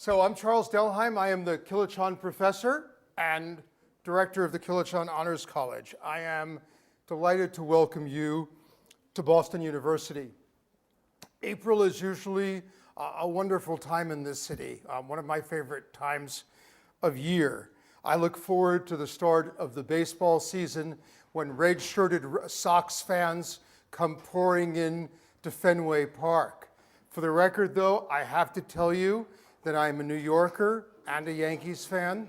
So I'm Charles Delheim. I am the Kilachand professor and director of the Kilachand Honors College. I am delighted to welcome you to Boston University. April is usually a wonderful time in this city, one of my favorite times of year. I look forward to the start of the baseball season when red-shirted Sox fans come pouring in to Fenway Park. For the record, though, I have to tell you that I'm a New Yorker and a Yankees fan.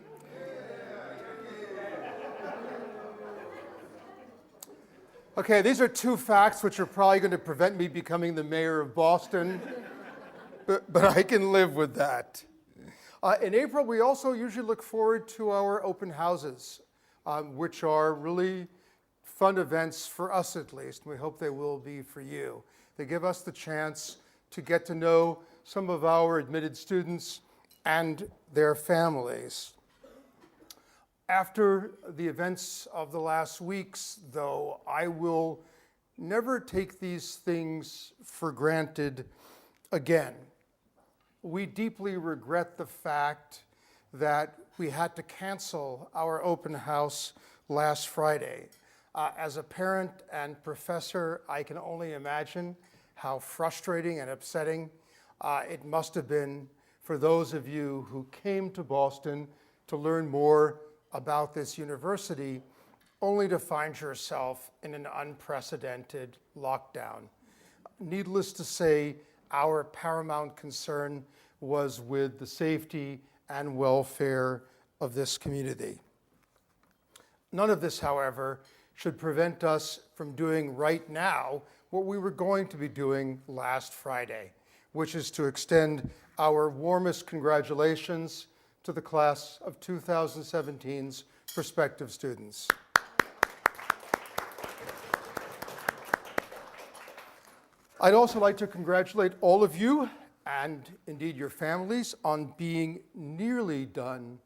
Okay, these are two facts which are probably going to prevent me becoming the mayor of Boston, but I can live with that. In April, we also usually look forward to our open houses, which are really fun events for us at least, and we hope they will be for you. They give us the chance to get to know some of our admitted students and their families. After the events of the last weeks, though, I will never take these things for granted again. We deeply regret the fact that we had to cancel our open house last Friday. As a parent and professor, I can only imagine how frustrating and upsetting it must have been for those of you who came to Boston to learn more about this university, only to find yourself in an unprecedented lockdown. Needless to say, our paramount concern was with the safety and welfare of this community. None of this, however, should prevent us from doing right now what we were going to be doing last Friday, which is to extend our warmest congratulations to the class of 2017's prospective students. I'd also like to congratulate all of you, and indeed your families, on being nearly done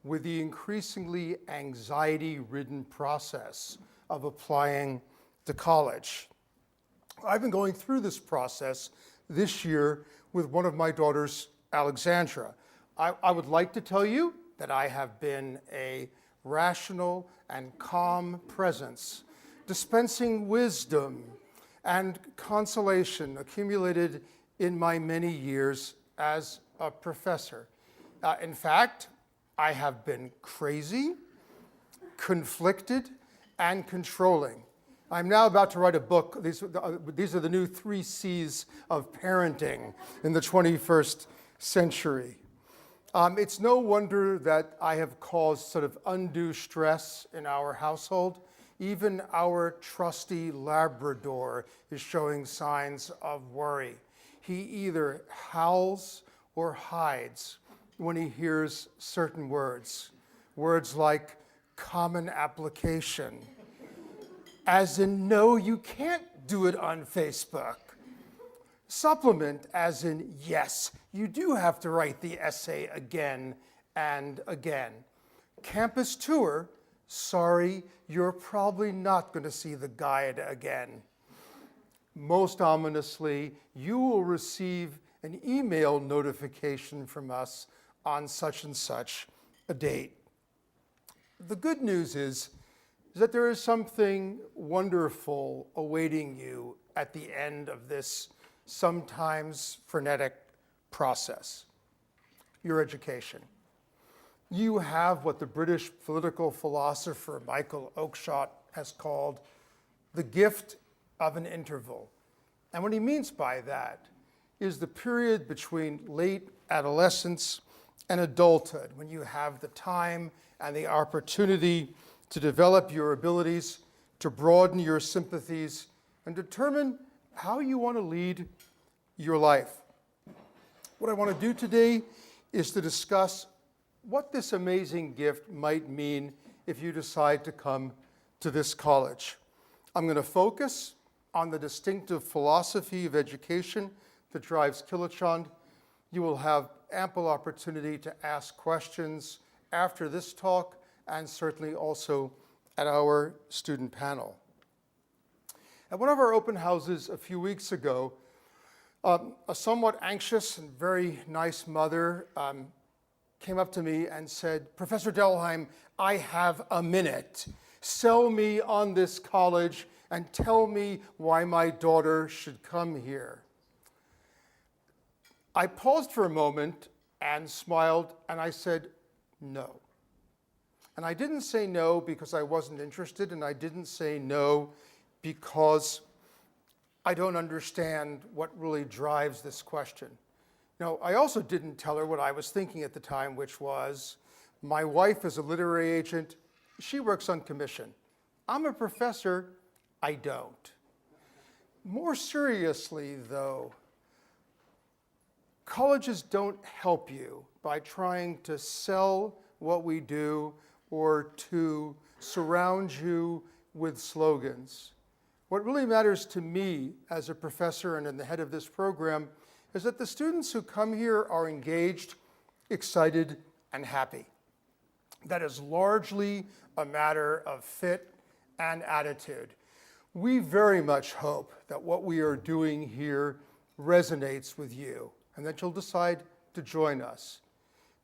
with the increasingly anxiety-ridden process of applying to college. I've been going through this process this year with one of my daughters, Alexandra. I would like to tell you that I have been a rational and calm presence, dispensing wisdom and consolation accumulated in my many years as a professor. In fact, I have been crazy, conflicted, and controlling. I'm now about to write a book. These are the new 3 C's of parenting in the 21st century. It's no wonder that I have caused sort of undue stress in our household. Even our trusty Labrador is showing signs of worry. He either howls or hides when he hears certain words. Words like common application, as in, no, you can't do it on Facebook. Supplement, as in, yes, you do have to write the essay again and again. Campus tour, sorry, you're probably not going to see the guide again. Most ominously, you will receive an email notification from us on such and such a date. The good news is that there is something wonderful awaiting you at the end of this sometimes frenetic process: your education. You have what the British political philosopher Michael Oakeshott has called the gift of an interval. And what he means by that is the period between late adolescence and adulthood, when you have the time and the opportunity to develop your abilities, to broaden your sympathies, and determine how you want to lead your life. What I want to do today is to discuss what this amazing gift might mean if you decide to come to this college. I'm going to focus on the distinctive philosophy of education that drives Kilachand. You will have ample opportunity to ask questions after this talk, and certainly also at our student panel. At one of our open houses a few weeks ago, A somewhat anxious and very nice mother came up to me and said, "Professor Delheim, I have a minute. Sell me on this college and tell me why my daughter should come here." I paused for a moment and smiled, and I said, "No." And I didn't say no because I wasn't interested, and I didn't say no because I don't understand what really drives this question. No, I also didn't tell her what I was thinking at the time, which was, my wife is a literary agent, she works on commission. I'm a professor, I don't. More seriously, though, colleges don't help you by trying to sell what we do or to surround you with slogans. What really matters to me as a professor and the head of this program is that the students who come here are engaged, excited, and happy. That is largely a matter of fit and attitude. We very much hope that what we are doing here resonates with you and that you'll decide to join us.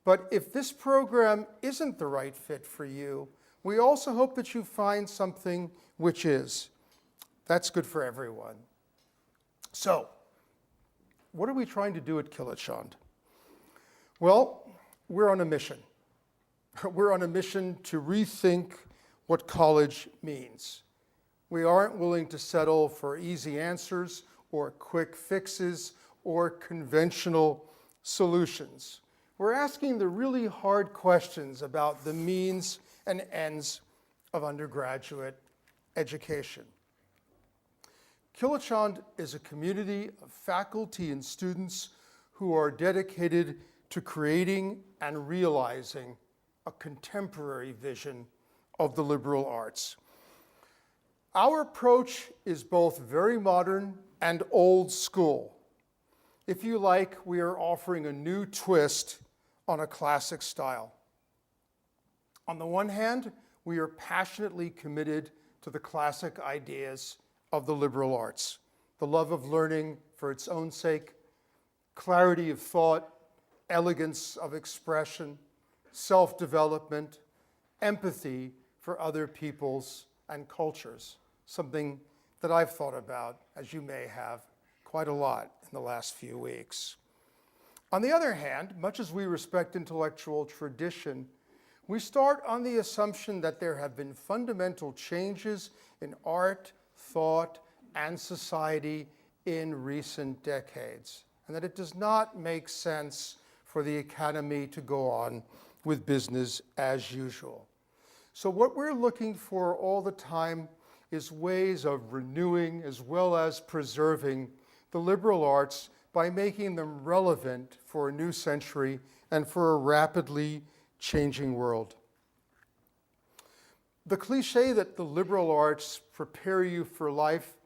But if this program isn't the right fit for you, we also hope that you find something which is. That's good for everyone. So, what are we trying to do at Kilachand? Well, we're on a mission. We're on a mission to rethink what college means. We aren't willing to settle for easy answers or quick fixes or conventional solutions. We're asking the really hard questions about the means and ends of undergraduate education. Kilachand is a community of faculty and students who are dedicated to creating and realizing a contemporary vision of the liberal arts. Our approach is both very modern and old school. If you like, we are offering a new twist on a classic style. On the one hand, we are passionately committed to the classic ideas of the liberal arts, the love of learning for its own sake, clarity of thought, elegance of expression, self-development, empathy for other peoples and cultures, something that I've thought about, as you may have, quite a lot in the last few weeks. On the other hand, much as we respect intellectual tradition, we start on the assumption that there have been fundamental changes in art, thought, and society in recent decades, and that it does not make sense for the academy to go on with business as usual. So what we're looking for all the time is ways of renewing as well as preserving the liberal arts by making them relevant for a new century and for a rapidly changing world. The cliche that the liberal arts prepare you for life,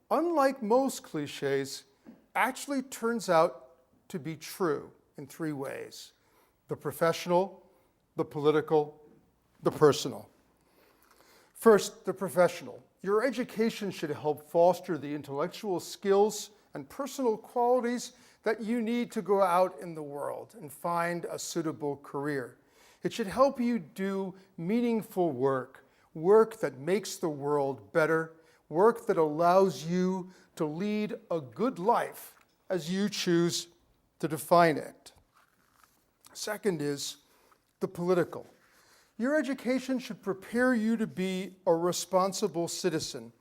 unlike most cliches, actually turns out to be true in three ways: the professional, the political, the personal. First, the professional. Your education should help foster the intellectual skills and personal qualities that you need to go out in the world and find a suitable career. It should help you do meaningful work, work that makes the world better, work that allows you to lead a good life as you choose to define it. Second is the political. Your education should prepare you to be a responsible citizen.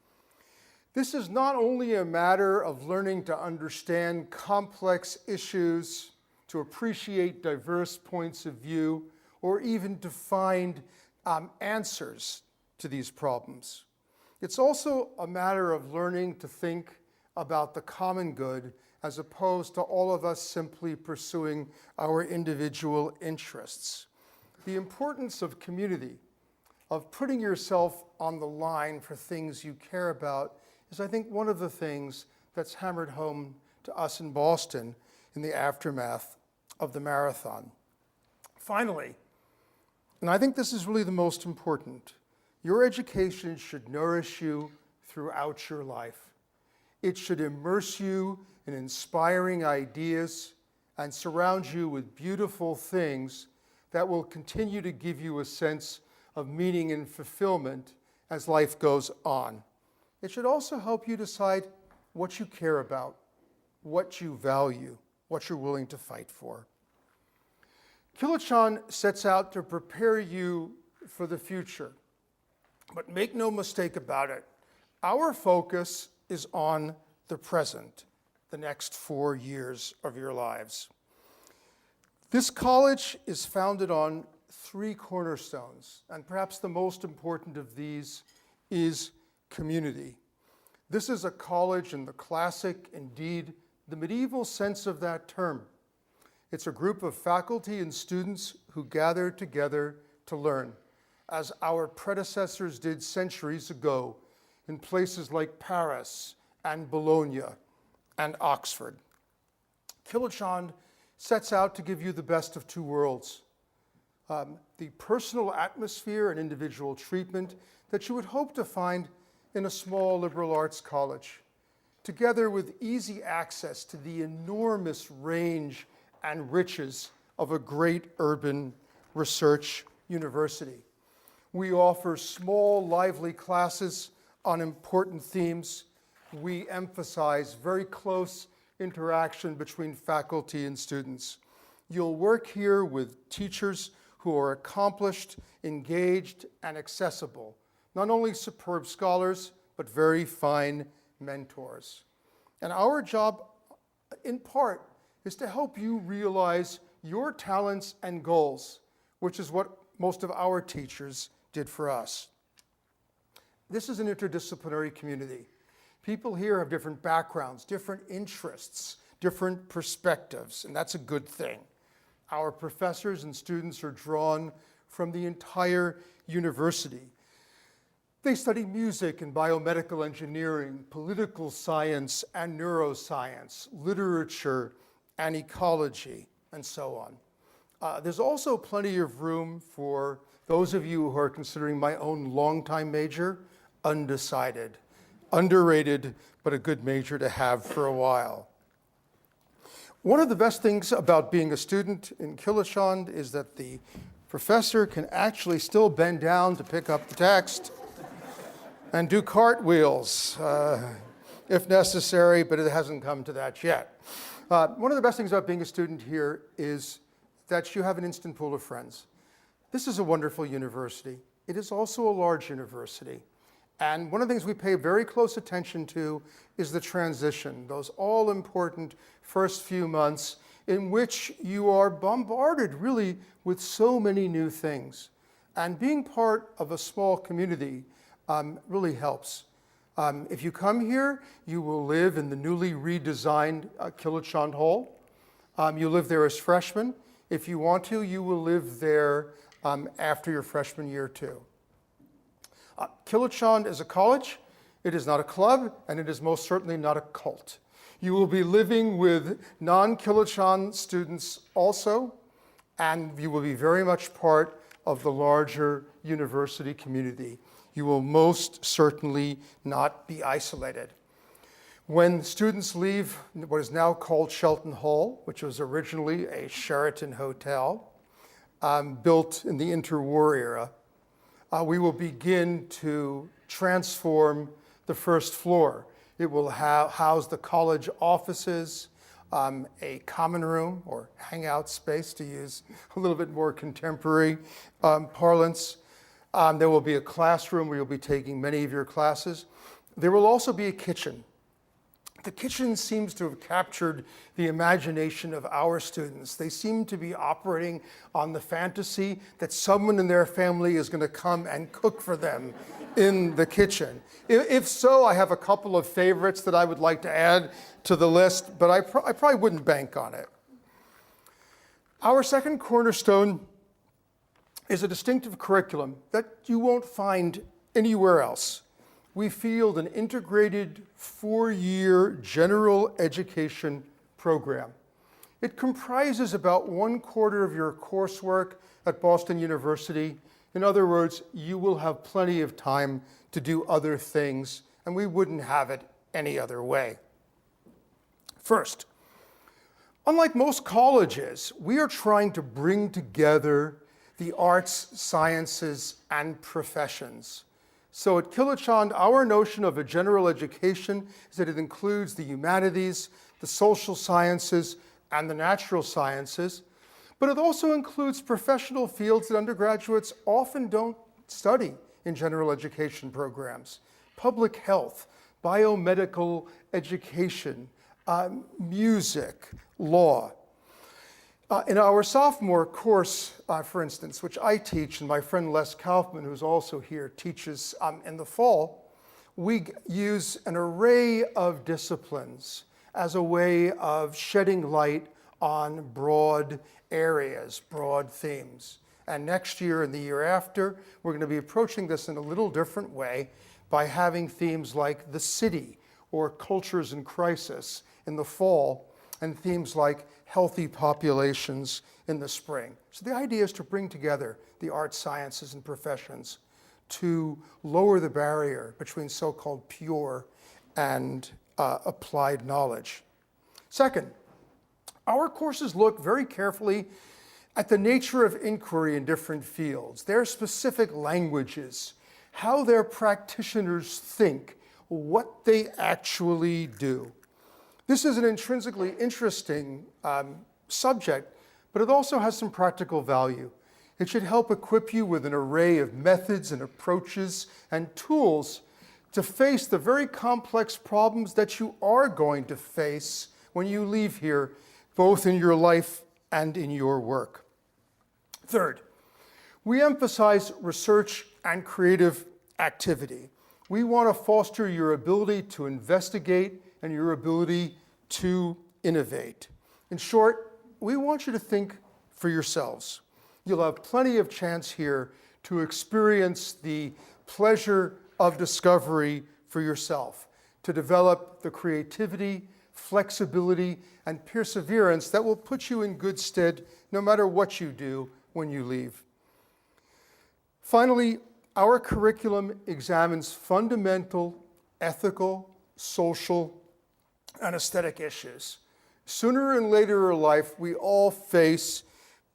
This is not only a matter of learning to understand complex issues, to appreciate diverse points of view, or even to find answers to these problems. It's also a matter of learning to think about the common good as opposed to all of us simply pursuing our individual interests. The importance of community, of putting yourself on the line for things you care about, is, I think, one of the things that's hammered home to us in Boston in the aftermath of the marathon. Finally, and I think this is really the most important, your education should nourish you throughout your life. It should immerse you in inspiring ideas and surround you with beautiful things that will continue to give you a sense of meaning and fulfillment as life goes on. It should also help you decide what you care about, what you value, what you're willing to fight for. Kilachand sets out to prepare you for the future. But make no mistake about it, our focus is on the present, the next 4 years of your lives. This college is founded on 3 cornerstones, and perhaps the most important of these is community. This is a college in the classic, indeed, the medieval sense of that term. It's a group of faculty and students who gather together to learn, as our predecessors did centuries ago in places like Paris and Bologna and Oxford. Kilachand sets out to give you the best of 2 worlds. The personal atmosphere and individual treatment that you would hope to find in a small liberal arts college, together with easy access to the enormous range and riches of a great urban research university. We offer small, lively classes on important themes. We emphasize very close interaction between faculty and students. You'll work here with teachers who are accomplished, engaged, and accessible. Not only superb scholars, but very fine mentors. And our job, in part, is to help you realize your talents and goals, which is what most of our teachers did for us. This is an interdisciplinary community. People here have different backgrounds, different interests, different perspectives, and that's a good thing. Our professors and students are drawn from the entire university. They study music and biomedical engineering, political science and neuroscience, literature and ecology, and so on. There's also plenty of room for those of you who are considering my own longtime major, undecided, underrated, but a good major to have for a while. One of the best things about being a student in Kilachand is that the professor can actually still bend down to pick up the text and do cartwheels if necessary, but it hasn't come to that yet. One of the best things about being a student here is that you have an instant pool of friends. This is a wonderful university. It is also a large university. And one of the things we pay very close attention to is the transition, those all-important first few months in which you are bombarded really with so many new things. And being part of a small community really helps. If you come here, you will live in the newly redesigned Kilachand Hall. You live there as freshmen. If you want to, you will live there after your freshman year too. Kilachand is a college, it is not a club, and it is most certainly not a cult. You will be living with non-Kilachand students also, and you will be very much part of the larger university community. You will most certainly not be isolated. When students leave what is now called Shelton Hall, which was originally a Sheraton hotel, built in the interwar era, we will begin to transform the first floor. It will house the college offices, a common room or hangout space, to use a little bit more contemporary parlance. There will be a classroom where you'll be taking many of your classes. There will also be a kitchen. The kitchen seems to have captured the imagination of our students. They seem to be operating on the fantasy that someone in their family is going to come and cook for them in the kitchen. If so, I have a couple of favorites that I would like to add to the list, but I probably wouldn't bank on it. Our second cornerstone is a distinctive curriculum that you won't find anywhere else. We field an integrated 4-year general education program. It comprises about 1/4 of your coursework at Boston University. In other words, you will have plenty of time to do other things, and we wouldn't have it any other way. First, unlike most colleges, we are trying to bring together the arts, sciences, and professions. So at Kilachand, our notion of a general education is that it includes the humanities, the social sciences, and the natural sciences, but it also includes professional fields that undergraduates often don't study in general education programs: public health, biomedical education, music, law. In our sophomore course, for instance, which I teach, and my friend Les Kaufman, who's also here, teaches in the fall, we use an array of disciplines as a way of shedding light on broad areas, broad themes. And next year and the year after, we're going to be approaching this in a little different way by having themes like the city or cultures in crisis in the fall, and themes like healthy populations in the spring. So the idea is to bring together the arts, sciences, and professions to lower the barrier between so-called pure and applied knowledge. Second, our courses look very carefully at the nature of inquiry in different fields, their specific languages, how their practitioners think, what they actually do. This is an intrinsically interesting subject, but it also has some practical value. It should help equip you with an array of methods and approaches and tools to face the very complex problems that you are going to face when you leave here, both in your life and in your work. Third, we emphasize research and creative activity. We want to foster your ability to investigate and your ability to innovate. In short, we want you to think for yourselves. You'll have plenty of chance here to experience the pleasure of discovery for yourself, to develop the creativity, flexibility, and perseverance that will put you in good stead no matter what you do when you leave. Finally, our curriculum examines fundamental, ethical, social, and aesthetic issues. Sooner and later in life, we all face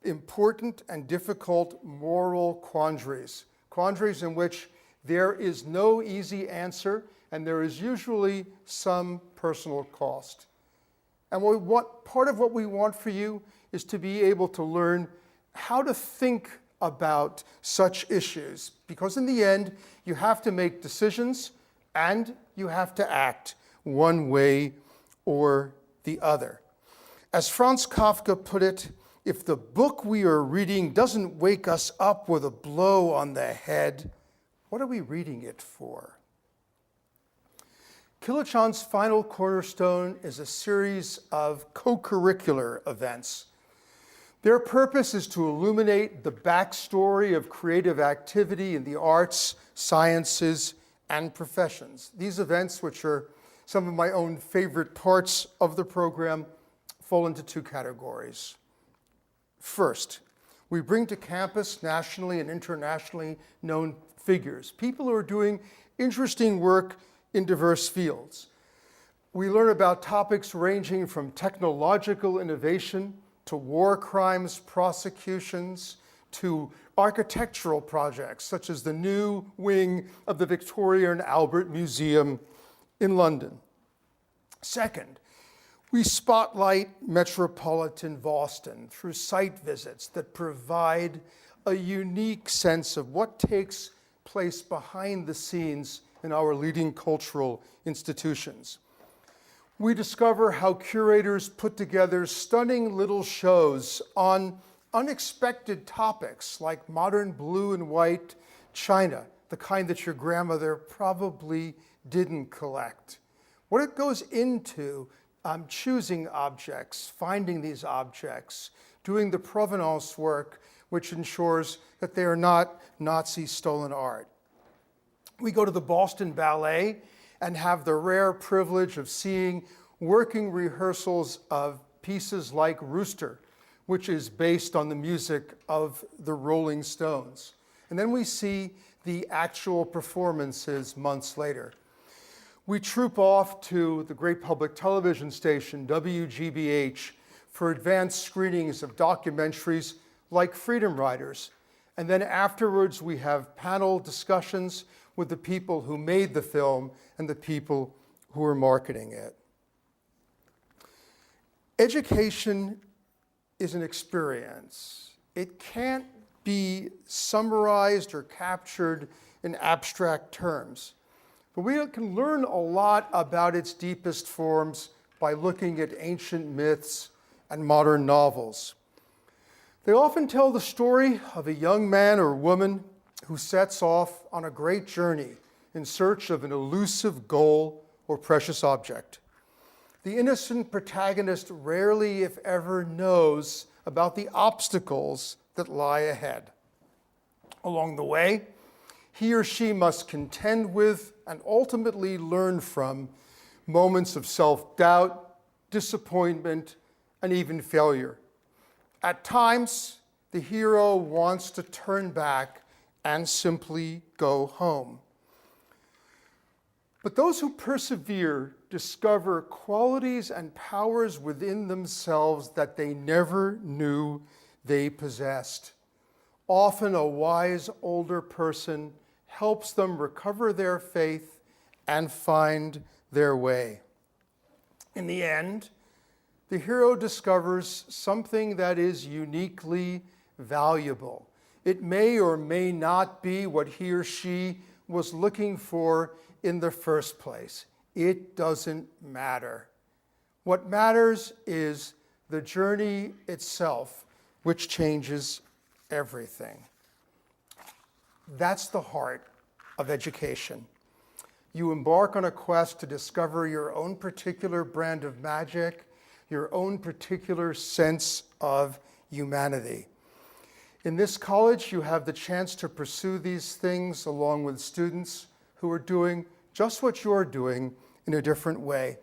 important and difficult moral quandaries, quandaries in which there is no easy answer, and there is usually some personal cost. And part of what we want for you is to be able to learn how to think about such issues, because in the end, you have to make decisions and you have to act one way or the other. As Franz Kafka put it, if the book we are reading doesn't wake us up with a blow on the head, what are we reading it for? Kilachand's final cornerstone is a series of co-curricular events. Their purpose is to illuminate the backstory of creative activity in the arts, sciences, and professions. These events, which are some of my own favorite parts of the program, fall into two categories. First, we bring to campus nationally and internationally known figures, people who are doing interesting work in diverse fields. We learn about topics ranging from technological innovation to war crimes prosecutions, to architectural projects, such as the new wing of the Victoria and Albert Museum in London. Second, we spotlight metropolitan Boston through site visits that provide a unique sense of what takes place behind the scenes in our leading cultural institutions. We discover how curators put together stunning little shows on unexpected topics like modern blue and white china, the kind that your grandmother probably didn't collect. What it goes into choosing objects, finding these objects, doing the provenance work, which ensures that they are not Nazi stolen art. We go to the Boston Ballet and have the rare privilege of seeing working rehearsals of pieces like Rooster, which is based on the music of the Rolling Stones. And then we see the actual performances months later. we troop off to the great public television station, WGBH, for advanced screenings of documentaries like Freedom Riders. And then afterwards, we have panel discussions with the people who made the film and the people who are marketing it. Education is an experience. It can't be summarized or captured in abstract terms. But we can learn a lot about its deepest forms by looking at ancient myths and modern novels. They often tell the story of a young man or woman who sets off on a great journey in search of an elusive goal or precious object. The innocent protagonist rarely, if ever, knows about the obstacles that lie ahead. Along the way, he or she must contend with and ultimately learn from moments of self-doubt, disappointment, and even failure. At times, the hero wants to turn back and simply go home. But those who persevere discover qualities and powers within themselves that they never knew they possessed. Often a wise older person helps them recover their faith and find their way. In the end, the hero discovers something that is uniquely valuable. It may or may not be what he or she was looking for in the first place. It doesn't matter. What matters is the journey itself, which changes everything. That's the heart of education. You embark on a quest to discover your own particular brand of magic, your own particular sense of humanity. In this college, you have the chance to pursue these things along with students who are doing just what you're doing in a different way,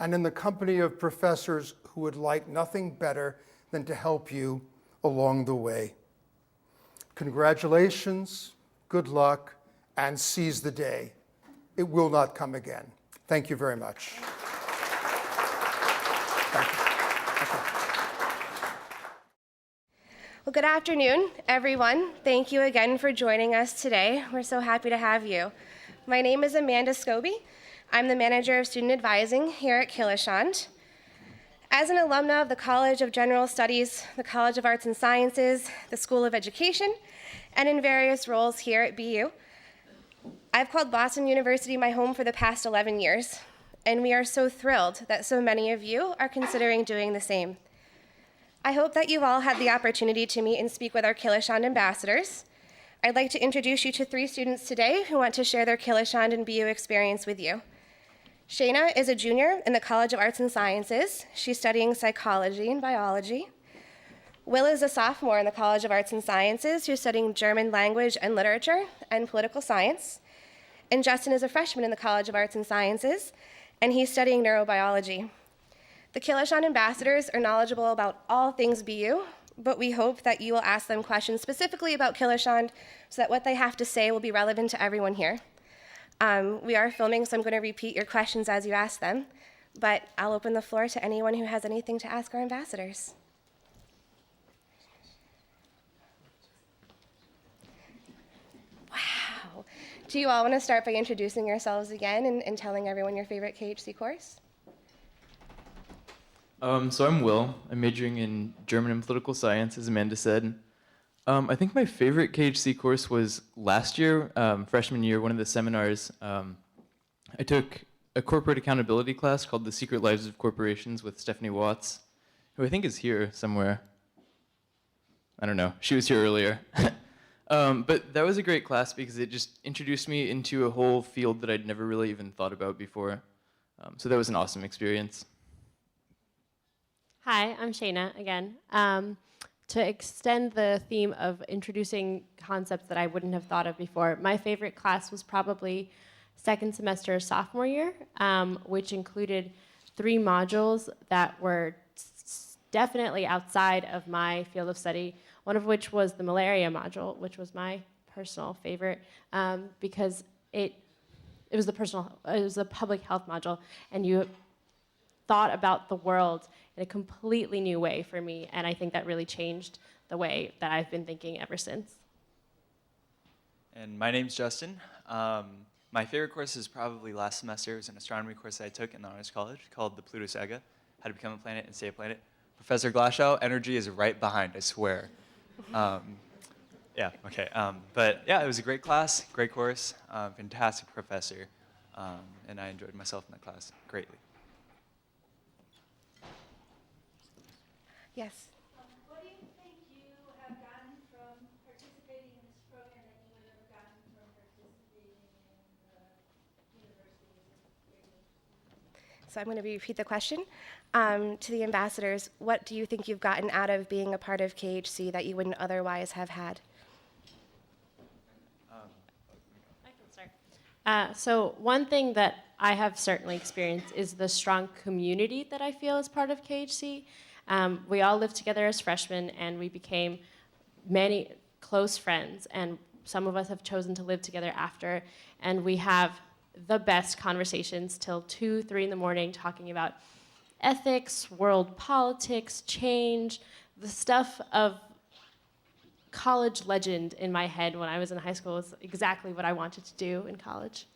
and in the company of professors who would like nothing better than to help you along the way. Congratulations, good luck, and seize the day. It will not come again. Thank you very much. Thank you. Well, good afternoon, everyone. Thank you again for joining us today. We're so happy to have you. My name is Amanda Scobie. I'm the manager of student advising here at Kilachand. As an alumna of the College of General Studies, the College of Arts and Sciences, the School of Education, and in various roles here at BU, I've called Boston University my home for the past 11 years, and we are so thrilled that so many of you are considering doing the same. I hope that you've all had the opportunity to meet and speak with our Kilachand ambassadors. I'd like to introduce you to 3 students today who want to share their Kilachand and BU experience with you. Shayna is a junior in the College of Arts and Sciences. She's studying psychology and biology. Will is a sophomore in the College of Arts and Sciences who's studying German language and literature and political science. And Justin is a freshman in the College of Arts and Sciences, and he's studying neurobiology. The Kilachand ambassadors are knowledgeable about all things BU, but we hope that you will ask them questions specifically about Kilachand so that what they have to say will be relevant to everyone here. We are filming, so I'm going to repeat your questions as you ask them, but I'll open the floor to anyone who has anything to ask our ambassadors. Wow. Do you all want to start by introducing yourselves again and telling everyone your favorite KHC course? So I'm Will. I'm majoring in German and political science, as Amanda said. I think my favorite KHC course was last year, freshman year, one of the seminars. I took a corporate accountability class called The Secret Lives of Corporations with Stephanie Watts, who I think is here somewhere. I don't know. She was here earlier. But that was a great class because it just introduced me into a whole field that I'd never really even thought about before. So that was an awesome experience. Hi, I'm Shayna again. To extend the theme of introducing concepts that I wouldn't have thought of before, my favorite class was probably second semester sophomore year, which included 3 modules that were definitely outside of my field of study, one of which was the malaria module, which was my personal favorite because it it was the public health module, and you thought about the world in a completely new way for me, and I think that really changed the way that I've been thinking ever since. And my name's Justin. My favorite course is probably last semester. It was an astronomy course that I took in the Honors College called the Pluto Saga, How to Become a Planet and Stay a Planet. Professor Glashow, energy is right behind, I swear. Yeah, okay. But yeah, it was a great class, great course, fantastic professor, and I enjoyed myself in that class greatly. Yes. What do you think you have gotten from participating in this program that you would have gotten from participating in the university? So I'm going to repeat the question to the ambassadors. What do you think you've gotten out of being a part of KHC that you wouldn't otherwise have had? I can start. So one thing that I have certainly experienced is the strong community that I feel as part of KHC. We all lived together as freshmen, and we became many close friends, and some of us have chosen to live together after, and we have the best conversations till 2, 3 in the morning talking about ethics, world politics, change, the stuff of college legend in my head when I was in high school is exactly what I wanted to do in college.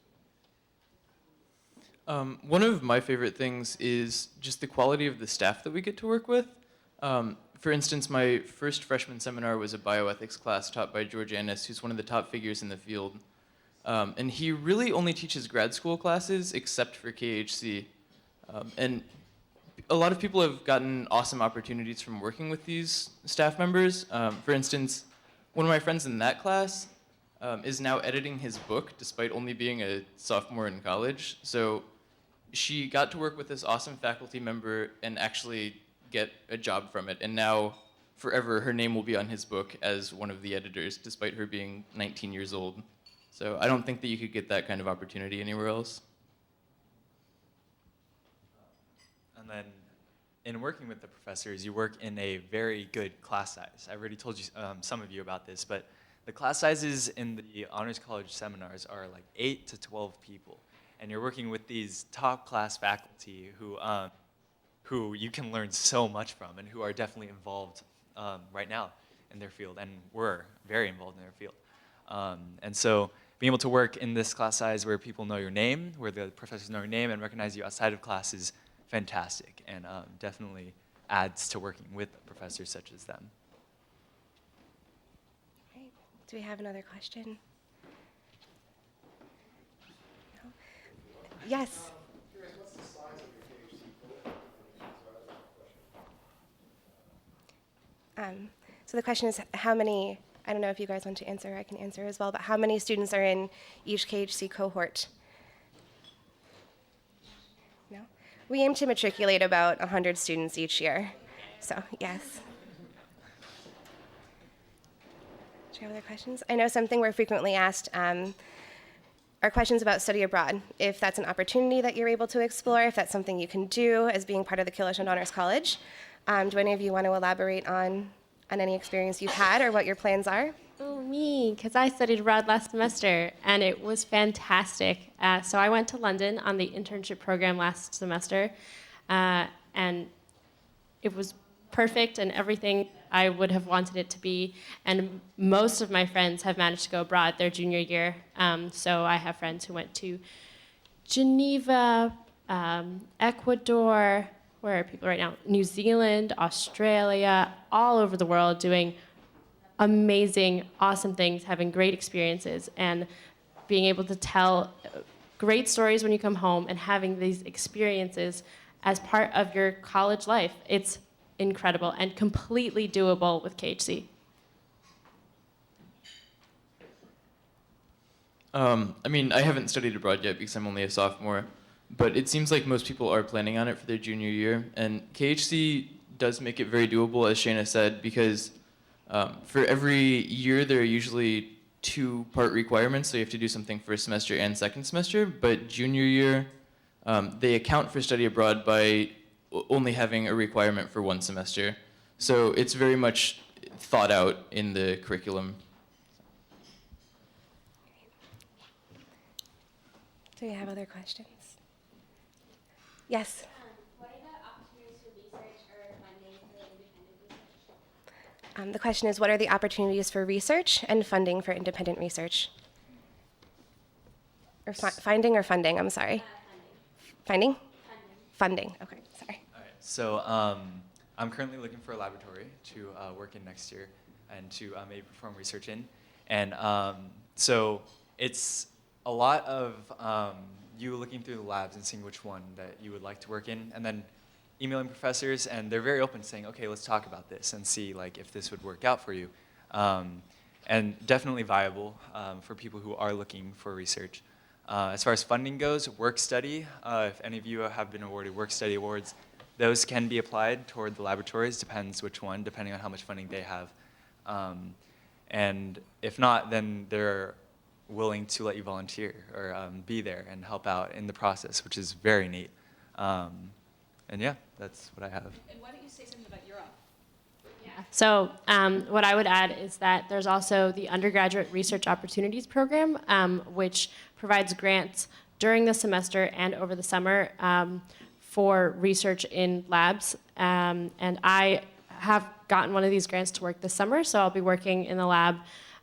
One of my favorite things is just the quality of the staff that we get to work with. For instance, my first freshman seminar was a bioethics class taught by George Annis, who's one of the top figures in the field. And he really only teaches grad school classes except for KHC. And a lot of people have gotten awesome opportunities from working with these staff members. For instance, one of my friends in that class is now editing his book despite only being a sophomore in college. So she got to work with this awesome faculty member and actually get a job from it. And now, forever, her name will be on his book as one of the editors, despite her being 19 years old. So I don't think that you could get that kind of opportunity anywhere else. And then in working with the professors, you work in a very good class size. I already told you, some of you about this, but the class sizes in the Honors College seminars are like 8 to 12 people. And you're working with these top class faculty who you can learn so much from and who are definitely involved right now in their field and were very involved in their field. And so being able to work in this class size where people know your name, where the professors know your name and recognize you outside of class is fantastic and definitely adds to working with professors such as them. Right. Do we have another question? No? Yes. So the question is how many, I don't know if you guys want to answer, I can answer as well, but how many students are in each KHC cohort? No? We aim to matriculate about 100 students each year, so yes. Do you have other questions? I know something we're frequently asked are questions about study abroad. If that's an opportunity that you're able to explore, if that's something you can do as being part of the Kilachand Honors College. Do any of you want to elaborate on any experience you've had or what your plans are? Oh, me, because I studied abroad last semester, and it was fantastic. So I went to London on the internship program last semester, and it was perfect and everything I would have wanted it to be. And most of my friends have managed to go abroad their junior year. So I have friends who went to Geneva, Ecuador, where are people right now? New Zealand, Australia, all over the world doing amazing, awesome things, having great experiences, and being able to tell great stories when you come home and having these experiences as part of your college life. It's incredible and completely doable with KHC. I mean, I haven't studied abroad yet because I'm only a sophomore, but it seems like most people are planning on it for their junior year, and KHC does make it very doable, as Shayna said, because for every year there are usually 2-part requirements, so you have to do something first semester and second semester, but junior year, they account for study abroad by only having a requirement for 1 semester. So it's very much thought out in the curriculum. Do Do we have other questions? Yes? What are the opportunities for research or funding for independent research? The question is, what are the opportunities for research and funding for independent research? Or finding or funding, I'm sorry. Funding. Finding? Funding, okay, sorry. All right. So I'm currently looking for a laboratory to work in next year and to maybe perform research in. And so it's a lot of you looking through the labs and seeing which one that you would like to work in, and then emailing professors, and they're very open to saying, okay, let's talk about this and see like if this would work out for you. And definitely viable for people who are looking for research. As far as funding goes, work study, if any of you have been awarded work study awards, those can be applied toward the laboratories, depends which one, depending on how much funding they have. And if not, then they're willing to let you volunteer or be there and help out in the process, which is very neat. And yeah, that's what I have. And why don't you say something about Europe? So what I would add is that there's also the Undergraduate Research Opportunities Program, which provides grants during the semester and over the summer for research in labs. And I have gotten one of these grants to work this summer, so I'll be working in the lab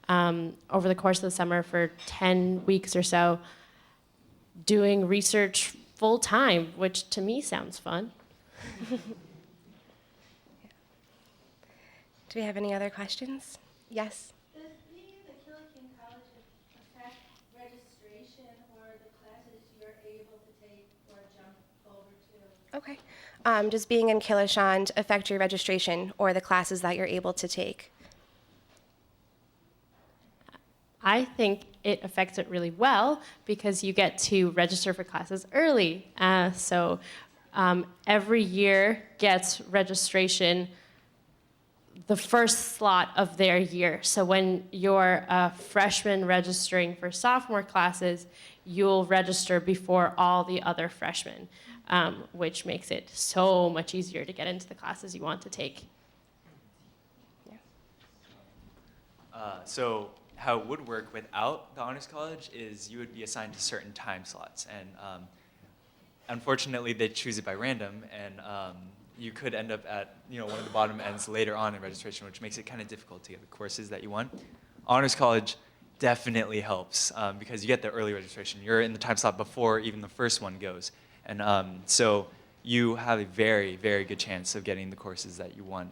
over the course of the summer for 10 weeks or so, doing research full time, which to me sounds fun. Do we have any other questions? Yes? Does being in the Kilachand College affect registration or the classes you're able to take or jump over to? Okay. Does being in Kilachand affect your registration or the classes that you're able to take? I think it affects it really well because you get to register for classes early. So every year gets registration the first slot of their year. So when you're a freshman registering for sophomore classes, you'll register before all the other freshmen, which makes it so much easier to get into the classes you want to take. So how it would work without the Honors College is you would be assigned to certain time slots. And unfortunately, they choose it by random. And you could end up at one of the bottom ends later on in registration, which makes it kind of difficult to get the courses that you want. Honors College definitely helps because you get the early registration. You're in the time slot before even the first one goes. And so you have a very, very good chance of getting the courses that you want.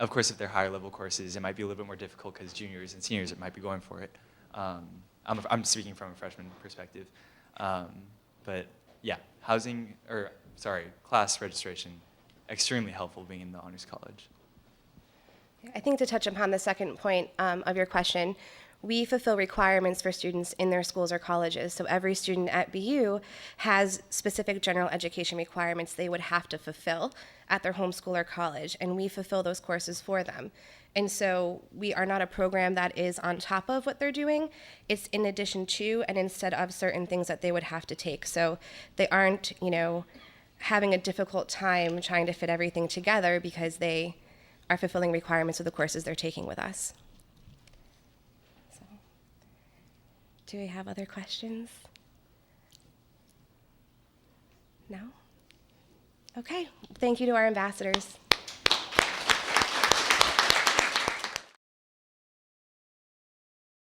Of course, if they're higher level courses, it might be a little bit more difficult because juniors and seniors might be going for it. I'm speaking from a freshman perspective. But yeah, class registration, extremely helpful being in the Honors College. I think to touch upon the second point of your question, we fulfill requirements for students in their schools or colleges. So every student at BU has specific general education requirements they would have to fulfill at their home school or college, and we fulfill those courses for them. And so we are not a program that is on top of what they're doing. It's in addition to and instead of certain things that they would have to take. So they aren't, having a difficult time trying to fit everything together because they are fulfilling requirements of the courses they're taking with us. So, do we have other questions? No? Okay, thank you to our ambassadors.